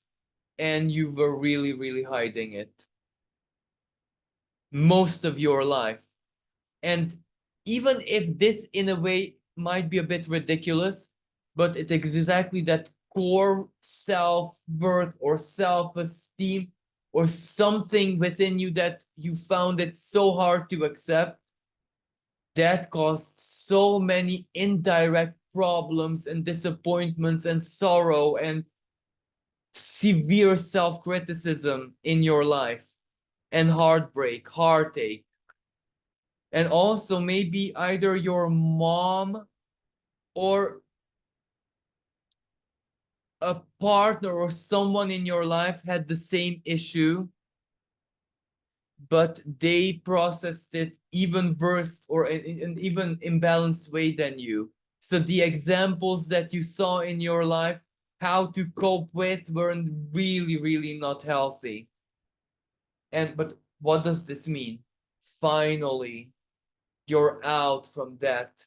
and you were really, really hiding it most of your life. And even if this, in a way, might be a bit ridiculous, but it's exactly that core self worth or self esteem or something within you that you found it so hard to accept that caused so many indirect problems and disappointments and sorrow and severe self criticism in your life and heartbreak, heartache. And also, maybe either your mom or a partner or someone in your life had the same issue, but they processed it even worse or in an even imbalanced way than you. So the examples that you saw in your life, how to cope with, weren't really, really not healthy. And but what does this mean? Finally, you're out from that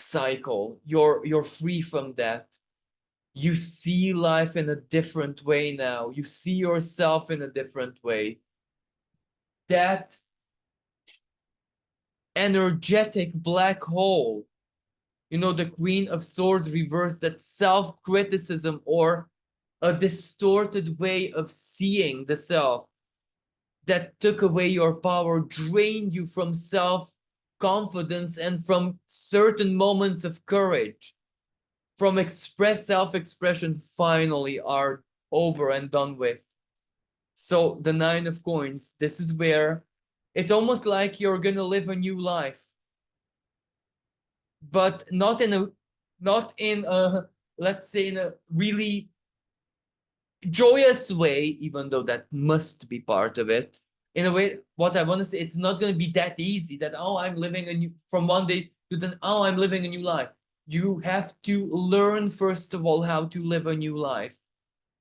cycle. You're free from that. You see life in a different way now. You see yourself in a different way. That energetic black hole, the Queen of Swords reversed, that self-criticism or a distorted way of seeing the self that took away your power, drained you from self-confidence and from certain moments of courage, from self-expression, finally are over and done with. So the Nine of Coins, this is where it's almost like you're gonna live a new life, but not in a let's say in a really joyous way, even though that must be part of it. In a way, what I want to say, it's not going to be that easy that, oh, I'm living a new, from one day to then, oh, I'm living a new life. You have to learn, first of all, how to live a new life.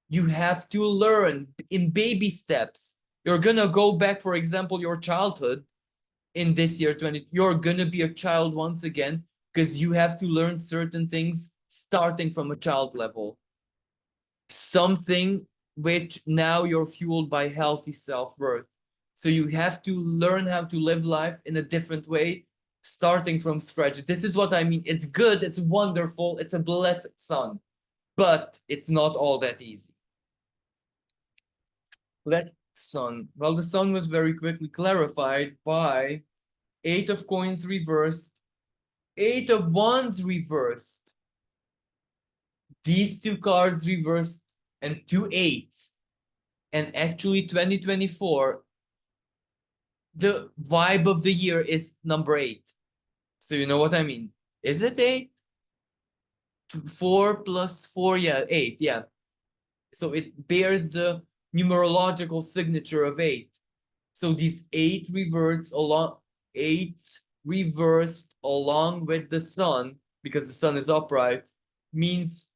You have to learn in baby steps. You're going to go back, for example, your childhood in this year 20. You're going to be a child once again because you have to learn certain things starting from a child level. Something which now you're fueled by healthy self-worth. So you have to learn how to live life in a different way, starting from scratch. This is what I mean. It's good, it's wonderful, it's a blessed sun, but it's not all that easy. Well, the sun was very quickly clarified by Eight of Coins reversed, Eight of Wands reversed. These two cards reversed and two eights. And actually 2024, the vibe of the year is number 8. So you know what I mean? Is it 8? 4 plus 4, yeah, 8, yeah. So it bears the numerological signature of 8. So these 8 reversed along with the sun, because the sun is upright, means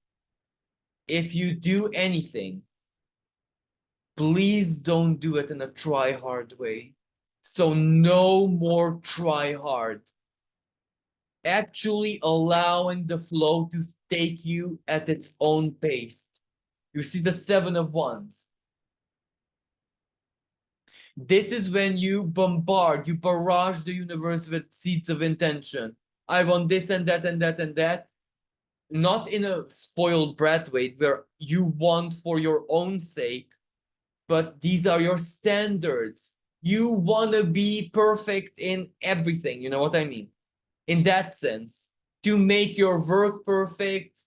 if you do anything, please don't do it in a try hard way. So no more try hard. Actually allowing the flow to take you at its own pace. You see the Seven of Wands. This is when you barrage the universe with seeds of intention. I want this and that and that and that. Not in a spoiled brat way where you want for your own sake, but these are your standards. You want to be perfect in everything. You know what I mean? In that sense, to make your work perfect,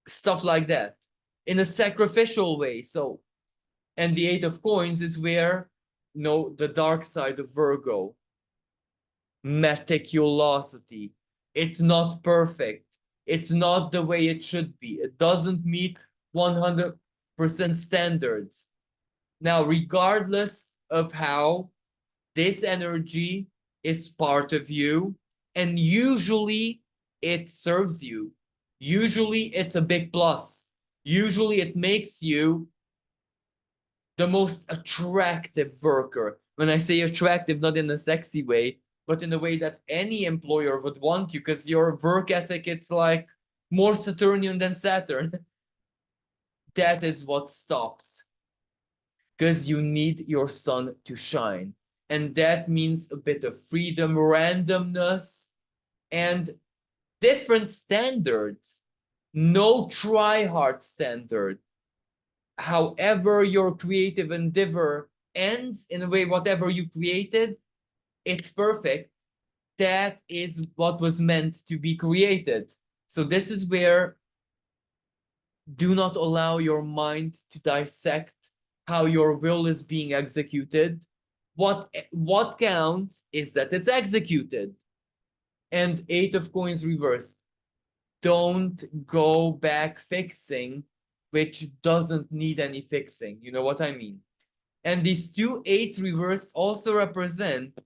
stuff like that, in a sacrificial way. So, and the Eight of Coins is where, the dark side of Virgo, meticulosity. It's not perfect. It's not the way it should be. It doesn't meet 100% standards. Now, regardless of how, this energy is part of you, and usually it serves you. Usually it's a big plus. Usually it makes you the most attractive worker. When I say attractive, not in a sexy way, but in a way that any employer would want you, because your work ethic, it's like more Saturnian than Saturn. That is what stops. Because you need your sun to shine. And that means a bit of freedom, randomness, and different standards. No try hard standard. However, your creative endeavor ends, in a way, whatever you created, it's perfect. That is what was meant to be created. So this is where do not allow your mind to dissect how your will is being executed. What counts is that it's executed. And Eight of Coins reversed. Don't go back fixing, which doesn't need any fixing. You know what I mean? And these two eights reversed also represent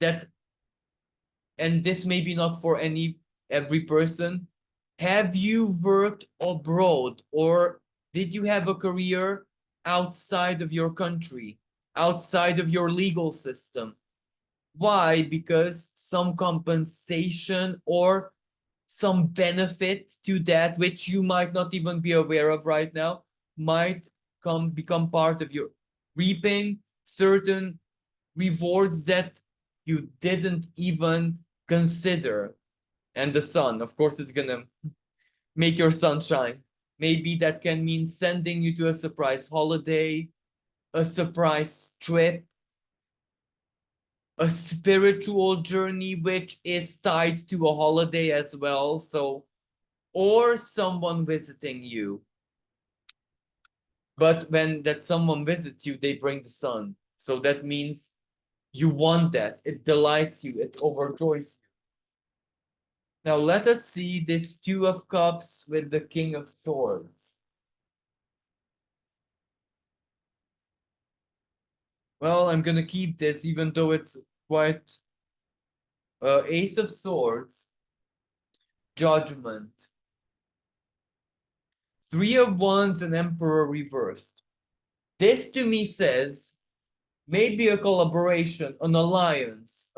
that, and this may be not for every person. Have you worked abroad, or did you have a career outside of your country, outside of your legal system? Why? Because some compensation or some benefit to that which you might not even be aware of right now might become part of your reaping certain rewards that you didn't even consider. And the sun, of course, it's gonna make your sun shine. Maybe that can mean sending you to a surprise holiday, a surprise trip, a spiritual journey which is tied to a holiday as well. So, or someone visiting you. But when that someone visits you, they bring the sun. So that means you want that. It delights you. It overjoys you. Now let us see this Two of Cups with the King of Swords. Well, I'm gonna keep this even though it's quite Ace of Swords, Judgment, Three of Wands, and Emperor reversed. This to me says maybe a collaboration, an alliance,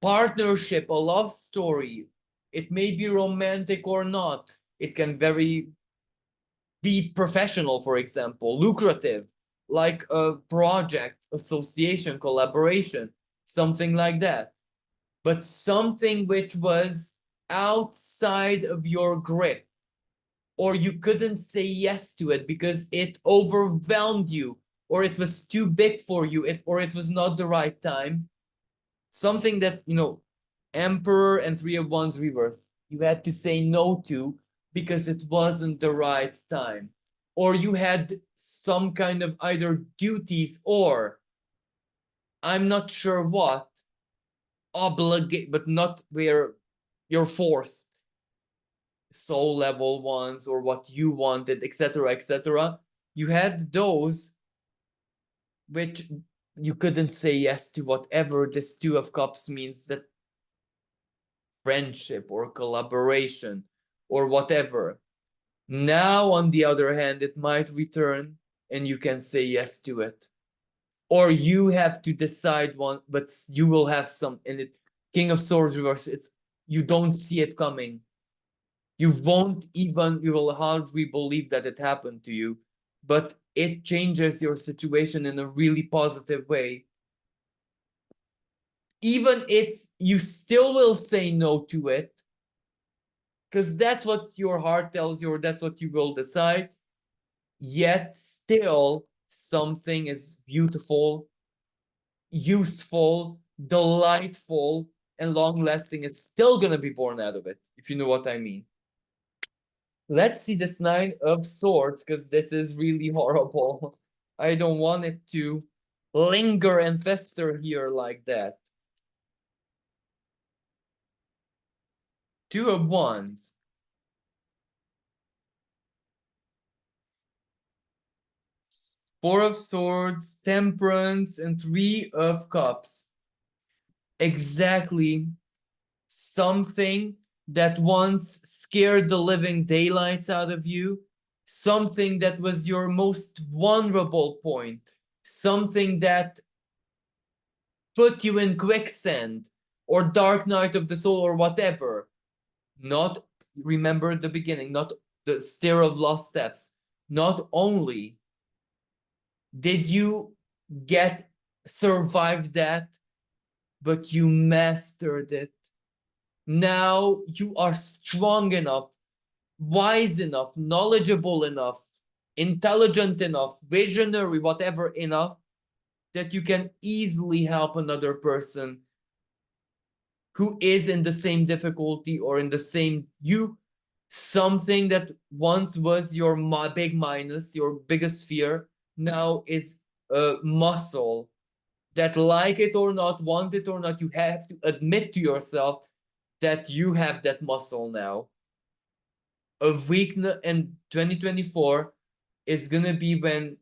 partnership, a love story. It may be romantic or not. It can very be professional, for example, lucrative, like a project, association, collaboration, something like that. But something which was outside of your grip, or you couldn't say yes to it because it overwhelmed you, or it was too big for you, or it was not the right time. Something that, Emperor and Three of Wands reverse, you had to say no to because it wasn't the right time. Or you had some kind of either duties or I'm not sure what, obligate, but not where you're forced. Soul level ones or what you wanted, etc., etc. You had those which you couldn't say yes to whatever this Two of Cups means, that friendship or collaboration or whatever. Now, on the other hand, it might return and you can say yes to it. Or you have to decide one, but you will have some in it. King of Swords reverse, it's you don't see it coming. You will hardly believe that it happened to you, but it changes your situation in a really positive way. Even if you still will say no to it, because that's what your heart tells you, or that's what you will decide, yet still something is beautiful, useful, delightful, and long lasting is still going to be born out of it, if you know what I mean. Let's see this Nine of Swords, because this is really horrible. I don't want it to linger and fester here like that. Two of Wands. Four of Swords, Temperance, and Three of Cups. Exactly something that once scared the living daylights out of you, something that was your most vulnerable point, something that put you in quicksand or dark night of the soul or whatever. Not remember the beginning, not the stair of lost steps. Not only did you get survive that, but you mastered it. Now you are strong enough, wise enough, knowledgeable enough, intelligent enough, visionary, whatever enough, that you can easily help another person who is in the same difficulty or in the same you. Something that once was your big minus, your biggest fear, now is a muscle that, like it or not, want it or not, you have to admit to yourself that you have that muscle now. A weakness in 2024 is gonna be when,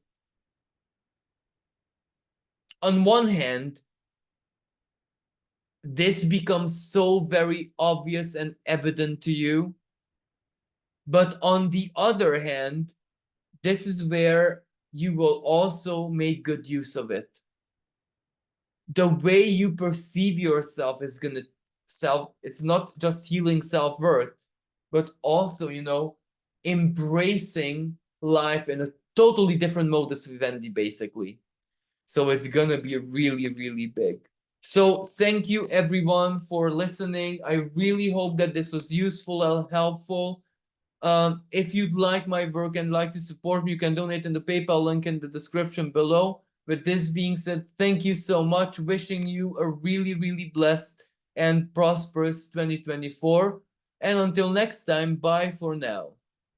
on one hand, this becomes so very obvious and evident to you, but on the other hand, this is where you will also make good use of it. the way you perceive yourself is gonna it's not just healing self-worth, but also, embracing life in a totally different modus vivendi, basically. So it's gonna be really, really big. So thank you everyone for listening. I really hope that this was useful and helpful. If you'd like my work and like to support me, you can donate in the PayPal link in the description below. With this being said, thank you so much. Wishing you a really, really blessed and prosperous 2024. And until next time, bye for now.